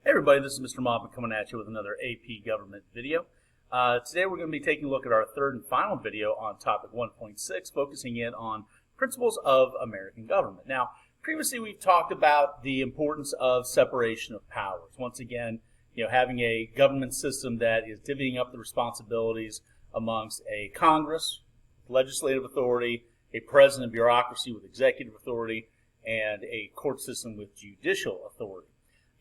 Hey everybody, this is Mr. Moffman coming at you with another AP Government video. Today we're going to be taking a look at our third and final video on topic 1.6, focusing in on principles of American government. Now, previously we've talked about the importance of separation of powers. Once again, having a government system that is divvying up the responsibilities amongst a Congress, legislative authority, a president bureaucracy with executive authority, and a court system with judicial authority.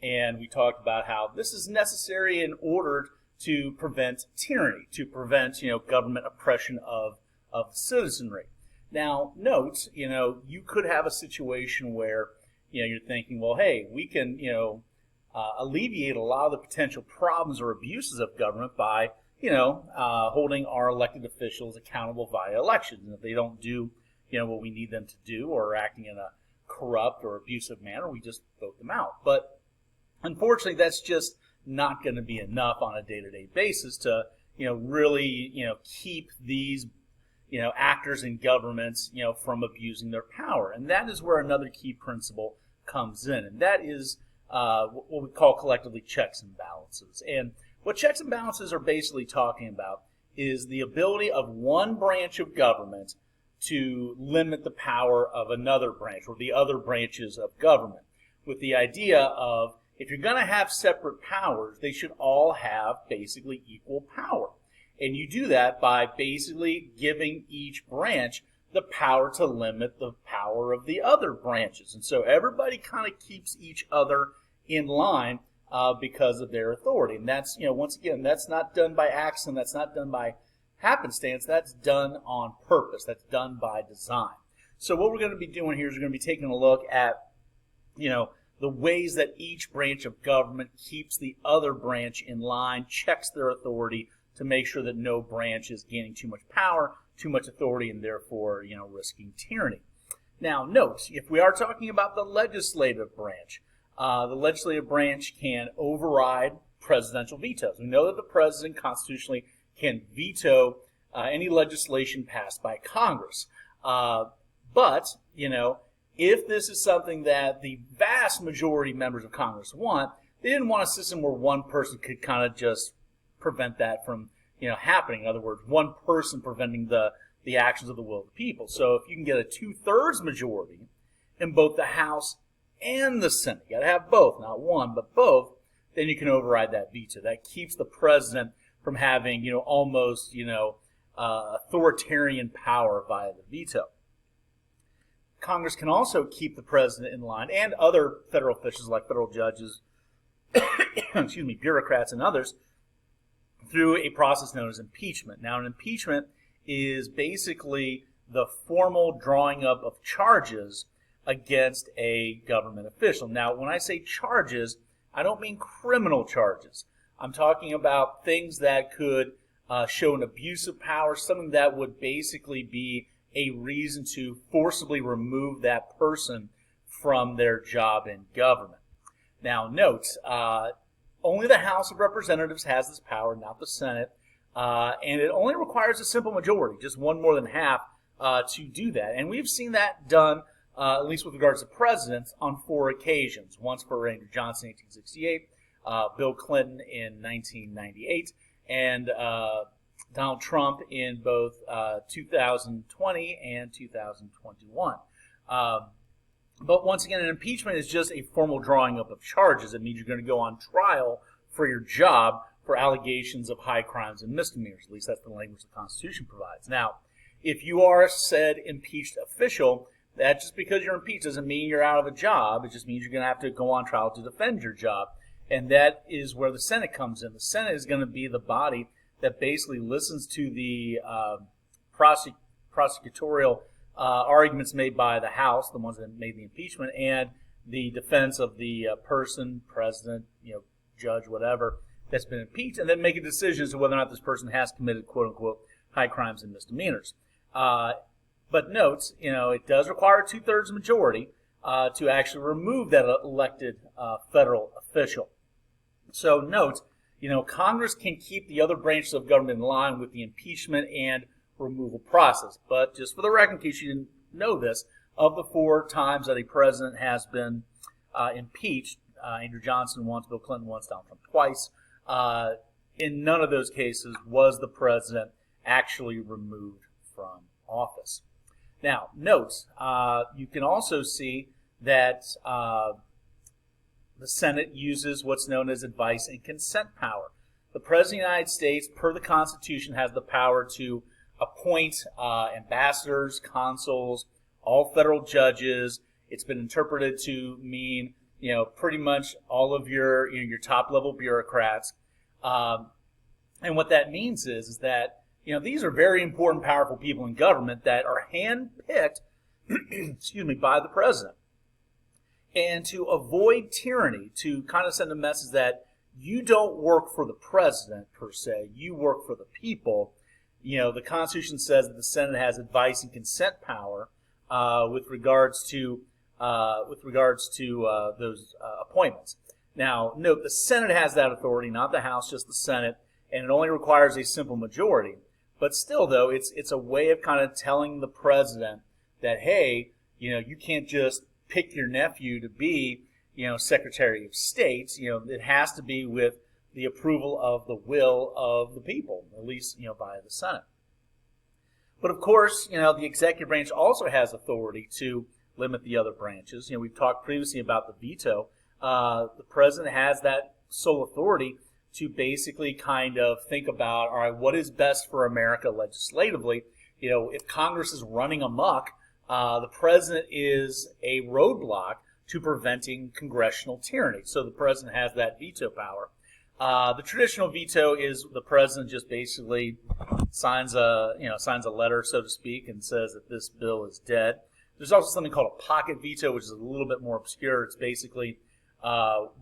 And we talked about how this is necessary in order to prevent tyranny, to prevent, government oppression of the citizenry. Now, note, you could have a situation where, you're thinking, well, hey, we can, alleviate a lot of the potential problems or abuses of government by, holding our elected officials accountable via elections. And if they don't do, what we need them to do or are acting in a corrupt or abusive manner, we just vote them out. But unfortunately, that's just not going to be enough on a day-to-day basis to, really, keep these, actors in governments, from abusing their power. And that is where another key principle comes in, and that is what we call collectively checks and balances. And what checks and balances are basically talking about is the ability of one branch of government to limit the power of another branch or the other branches of government, with the idea of if you're going to have separate powers, they should all have basically equal power. And you do that by basically giving each branch the power to limit the power of the other branches. And so everybody kind of keeps each other in line because of their authority. And that's, once again, that's not done by accident. That's not done by happenstance. That's done on purpose. That's done by design. So what we're going to be doing here is we're going to be taking a look at, the ways that each branch of government keeps the other branch in line, checks their authority to make sure that no branch is gaining too much power, too much authority, and therefore, risking tyranny. Now, note, if we are talking about the legislative branch can override presidential vetoes. We know that the president constitutionally can veto any legislation passed by Congress. But, if this is something that the vast majority of members of Congress want, they didn't want a system where one person could kind of just prevent that from, happening. In other words, one person preventing the actions of the will of the people. So if you can get a 2/3 majority in both the House and the Senate, you got to have both, not one, but both, then you can override that veto. That keeps the president from having, almost, authoritarian power via the veto. Congress can also keep the president in line and other federal officials like federal judges, bureaucrats and others through a process known as impeachment. Now, an impeachment is basically the formal drawing up of charges against a government official. Now, when I say charges, I don't mean criminal charges. I'm talking about things that could show an abuse of power, something that would basically be a reason to forcibly remove that person from their job in government. Now, note, only the House of Representatives has this power, not the Senate, and it only requires a simple majority, just one more than half, to do that. And we've seen that done, at least with regards to presidents, on 4 occasions. Once for Andrew Johnson in 1868, Bill Clinton in 1998, and Donald Trump in both 2020 and 2021. But once again, an impeachment is just a formal drawing up of charges. It means you're going to go on trial for your job for allegations of high crimes and misdemeanors. At least that's the language the Constitution provides. Now, if you are said impeached official, that just because you're impeached doesn't mean you're out of a job. It just means you're going to have to go on trial to defend your job. And that is where the Senate comes in. The Senate is going to be the body that basically listens to the prosecutorial arguments made by the House, the ones that made the impeachment, and the defense of the person, president, judge, whatever, that's been impeached, and then make a decision as to whether or not this person has committed, quote-unquote, high crimes and misdemeanors. But note, it does require a 2/3 majority to actually remove that elected federal official. So note, Congress can keep the other branches of government in line with the impeachment and removal process. But just for the record, in case you didn't know this, of the 4 times that a president has been impeached, Andrew Johnson once, Bill Clinton once, Donald Trump twice. In none of those cases was the president actually removed from office. Now, note, you can also see that the Senate uses what's known as advice and consent power. The President of the United States, per the Constitution, has the power to appoint ambassadors, consuls, all federal judges. It's been interpreted to mean, pretty much all of your top-level bureaucrats. And what that means is that, these are very important, powerful people in government that are hand-picked, by the president. And to avoid tyranny, to kind of send a message that you don't work for the president, per se, you work for the people, the Constitution says that the Senate has advice and consent power with regards to those appointments. Now, note, the Senate has that authority, not the House, just the Senate, and it only requires a simple majority. But still, though, it's a way of kind of telling the president that, hey, you can't just pick your nephew to be, Secretary of State. It has to be with the approval of the will of the people, at least, by the Senate. But of course, the executive branch also has authority to limit the other branches. We've talked previously about the veto. The president has that sole authority to basically kind of think about, all right, what is best for America legislatively? If Congress is running amok, the president is a roadblock to preventing congressional tyranny. So the president has that veto power. The traditional veto is the president just basically signs a letter, so to speak, and says that this bill is dead. There's also something called a pocket veto, which is a little bit more obscure. It's basically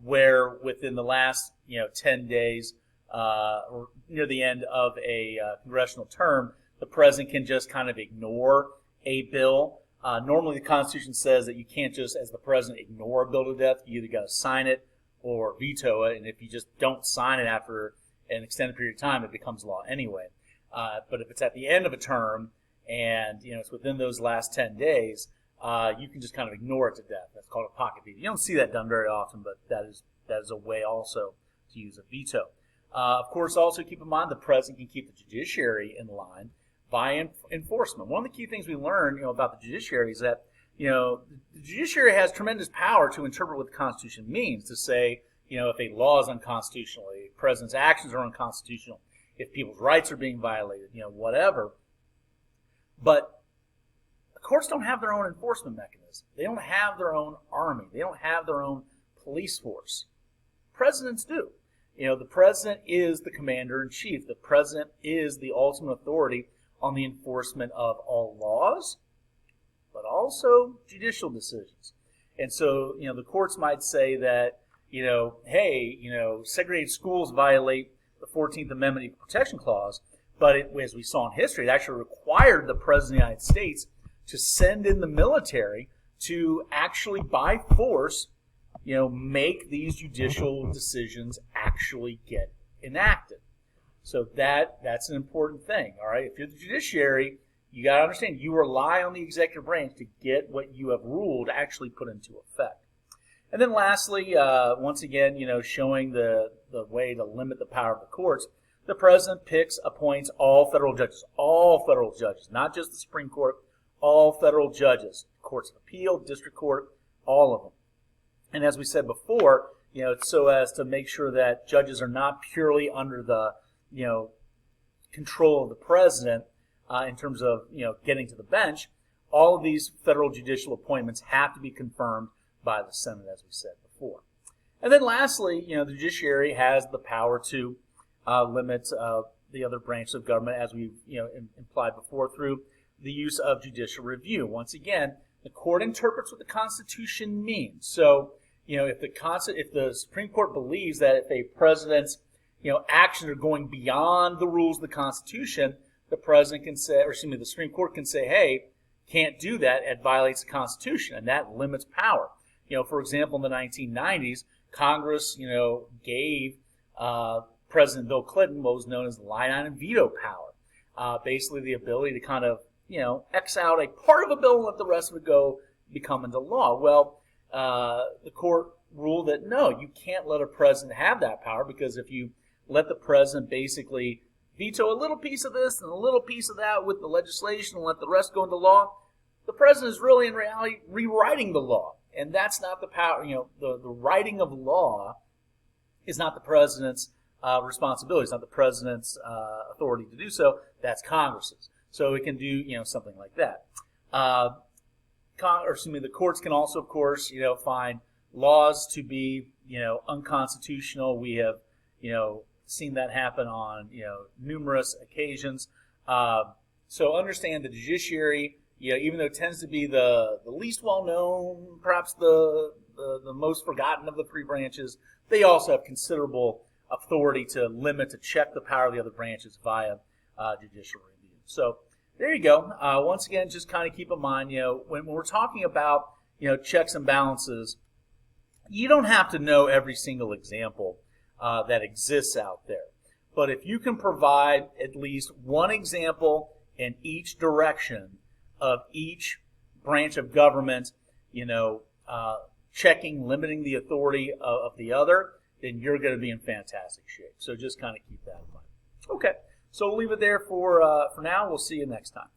where within the last 10 days or near the end of a congressional term, the president can just kind of ignore a bill. Normally, the Constitution says that you can't just, as the president, ignore a bill to death. You either got to sign it or veto it, and if you just don't sign it after an extended period of time, it becomes law anyway. But if it's at the end of a term and it's within those last 10 days, you can just kind of ignore it to death. That's called a pocket veto. You don't see that done very often, but that is a way also to use a veto. Of course, also keep in mind the president can keep the judiciary in line by enforcement. One of the key things we learn, about the judiciary is that, the judiciary has tremendous power to interpret what the Constitution means, to say, if a law is unconstitutional, a president's actions are unconstitutional, if people's rights are being violated, whatever. But the courts don't have their own enforcement mechanism. They don't have their own army. They don't have their own police force. Presidents do. The president is the commander-in-chief. The president is the ultimate authority on the enforcement of all laws, but also judicial decisions. And so, the courts might say that, hey, segregated schools violate the 14th Amendment Equal Protection Clause, but as we saw in history, it actually required the President of the United States to send in the military to actually, by force, make these judicial decisions actually get enacted. So that's an important thing, all right? If you're the judiciary, you got to understand you rely on the executive branch to get what you have ruled actually put into effect. And then lastly, once again, showing the way to limit the power of the courts, the president appoints all federal judges, not just the Supreme Court, all federal judges, courts of appeal, district court, all of them. And as we said before, so as to make sure that judges are not purely under the, control of the president in terms of, getting to the bench, all of these federal judicial appointments have to be confirmed by the Senate, as we said before. And then lastly, the judiciary has the power to limit the other branches of government, as we've, implied before, through the use of judicial review. Once again, the court interprets what the Constitution means. So, if the Supreme Court believes that if a president's, actions are going beyond the rules of the Constitution, the president can say, the Supreme Court can say, hey, can't do that. It violates the Constitution, and that limits power. For example, in the 1990s, Congress, gave President Bill Clinton what was known as line item veto power. Basically, the ability to kind of, X out a part of a bill and let the rest of it become into law. Well, the court rule that no, you can't let a president have that power, because if you let the president basically veto a little piece of this and a little piece of that with the legislation and let the rest go into law, the president is really in reality rewriting the law. And that's not the power. The writing of law is not the president's responsibility. It's not the president's authority to do so. That's Congress's. So it can do something like that. The courts can also, of course, find laws to be unconstitutional. We have seen that happen on numerous occasions. So understand the judiciary, even though it tends to be the least well known, perhaps the most forgotten of the three branches, they also have considerable authority to limit, to check the power of the other branches via judicial review. So there you go. Once again, just kind of keep in mind, when we're talking about checks and balances, you don't have to know every single example that exists out there. But if you can provide at least one example in each direction of each branch of government, checking, limiting the authority of the other, then you're going to be in fantastic shape. So just kind of keep that in mind. Okay, so we'll leave it there for now. We'll see you next time.